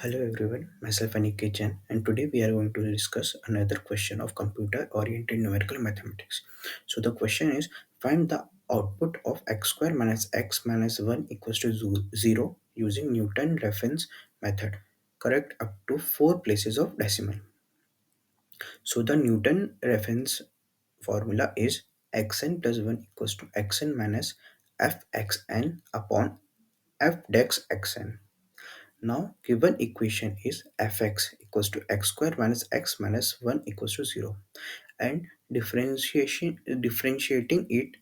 Hello everyone, myself Aniket Jain, and today we are going to discuss another question of computer-oriented numerical mathematics. So the question is, find the output of x square minus x minus 1 equals to 0 using Newton reference method. Correct up to 4 places of decimal. So the Newton reference formula is xn plus 1 equals to xn minus fxn upon f dex xn. Now given equation is fx equals to x square minus x minus 1 equals to 0, and differentiating it,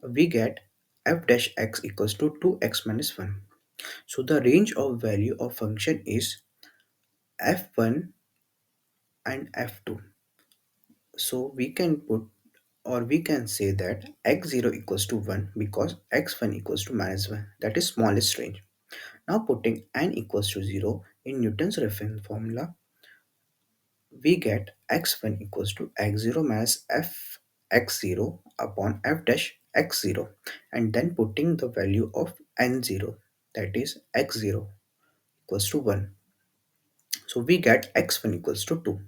we get f dash x equals to 2x minus 1. So the range of value of function is f1 and f2. So we can put, or we can say that x0 equals to 1 because x1 equals to minus 1, that is smallest range. Now putting n equals to 0 in Newton's reference formula, we get x1 equals to x0 minus f x0 upon f dash x0, and then putting the value of n0, that is x0 equals to 1. So we get x1 equals to 2.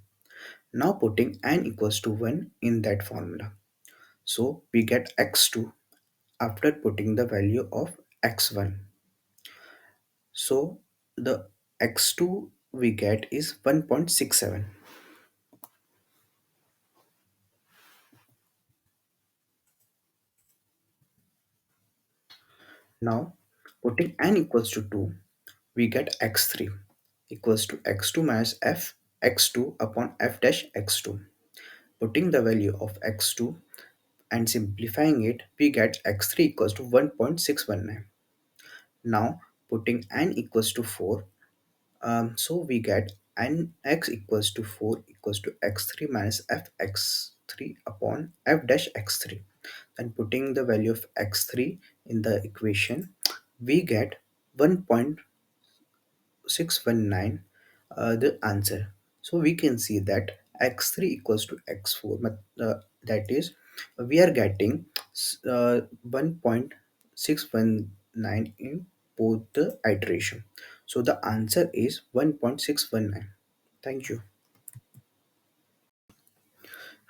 Now putting n equals to 1 in that formula. So we get x2 after putting the value of x1. So the x2 we get is 1.67. Now putting n equals to 2, we get x3 equals to x2 minus f x2 upon f dash x2. Putting the value of x2 and simplifying it, we get x3 equals to 1.619. Now putting n equals to 4, so we get n x equals to 4 equals to x3 minus f x3 upon f dash x3. Then putting the value of x3 in the equation, we get 1.619, the answer. So we can see that x3 equals to x4, that is we are getting 1.619 in both the iteration. So the answer is 1.619. Thank you.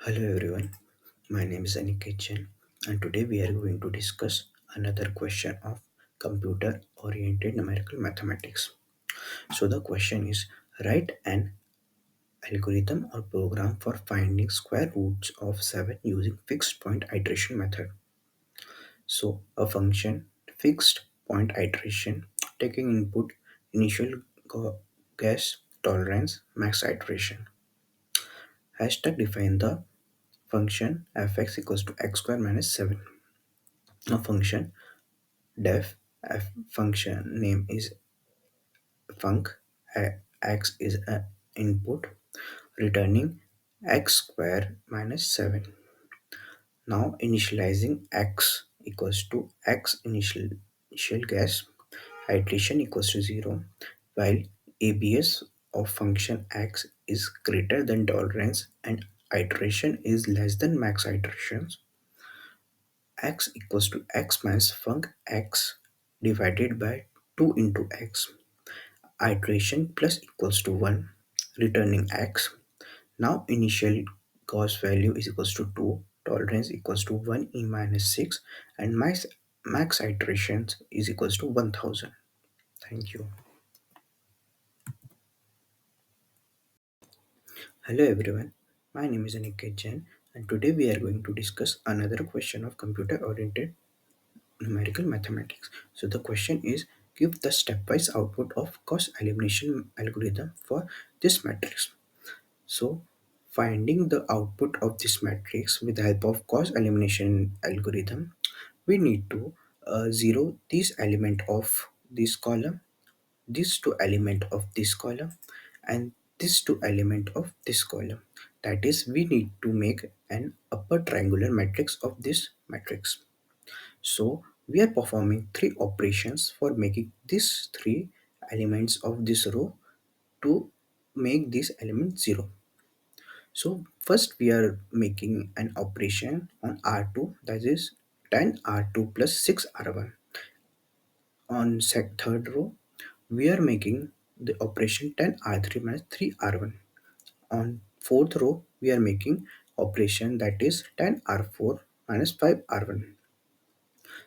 Hello everyone, my name is Aniket Jain, and today we are going to discuss another question of computer oriented numerical mathematics. So the question is, write an algorithm or program for finding square roots of 7 using fixed point iteration method. So a function fixed point iteration taking input initial guess tolerance max iteration. Hashtag define the function fx equals to x square minus 7. A function def f function name is func, x is a input, returning x square minus 7. Now initializing x equals to x initial guess, iteration equals to 0, while abs of function x is greater than tolerance and iteration is less than max iterations. X equals to x minus func x divided by 2 into x, iteration plus equals to 1, returning x. Now initial Gauss value is equals to 2, tolerance equals to 1 e minus 6, and max iterations is equals to 1000. Thank you. Hello everyone, my name is Aniket Jain, and today we are going to discuss another question of computer oriented numerical mathematics. So the question is, give the stepwise output of Gauss elimination algorithm for this matrix. So finding the output of this matrix with the help of Gauss elimination algorithm, we need to zero this element of this column, this two element of this column, and this two element of this column. That is, we need to make an upper triangular matrix of this matrix. So we are performing three operations for making these three elements of this row to make this element 0. So first we are making an operation on R2, that is 10 R2 plus 6 R1. On third row we are making the operation 10 R3 minus 3 R1. On fourth row, we are making operation that is 10 R4 minus 5 R1.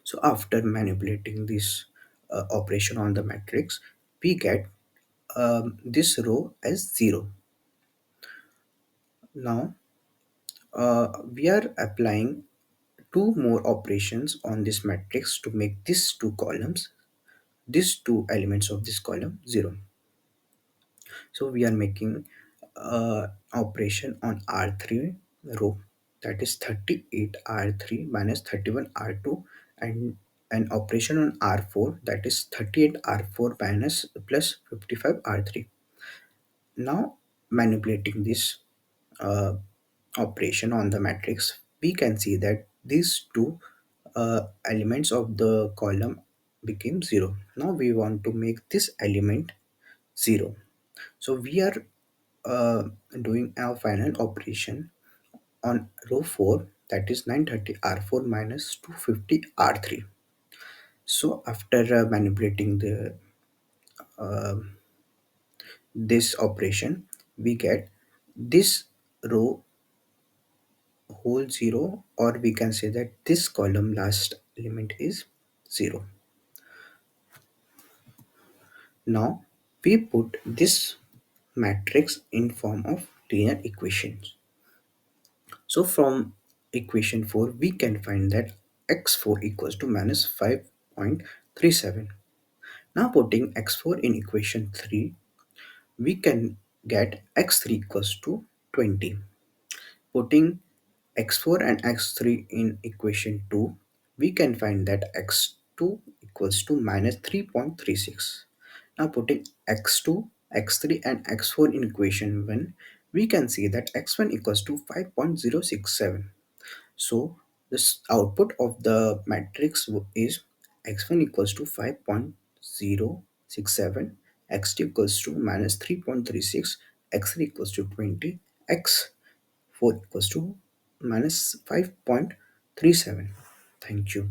So after manipulating this operation on the matrix, we get this row as 0. Now we are applying two more operations on this matrix to make these two columns, these two elements of this column 0. So we are making operation on R3 row, that is 38 R3 minus 31 R2, and an operation on R4, that is 38 R4 minus plus 55 R3. Now manipulating this uh, operation on the matrix, we can see that these two elements of the column became 0. Now we want to make this element 0. So we are uh, doing our final operation on row 4, that is 930 R4 minus 250 R3. So after manipulating the this operation, we get this row whole 0, or we can say that this column last element is 0. Now we put this matrix in form of linear equations. So from equation 4, we can find that x4 equals to minus 5.37. Now putting x4 in equation 3, we can get x3 equals to 20. Putting x4 and x3 in equation 2, we can find that x2 equals to minus 3.36. Now putting x2, x3 and x4 in equation 1, we can see that x1 equals to 5.067. So this output of the matrix is x1 equals to 5.067, x2 equals to minus 3.36, x3 equals to 20, x4 equals to minus 5.37. Thank you.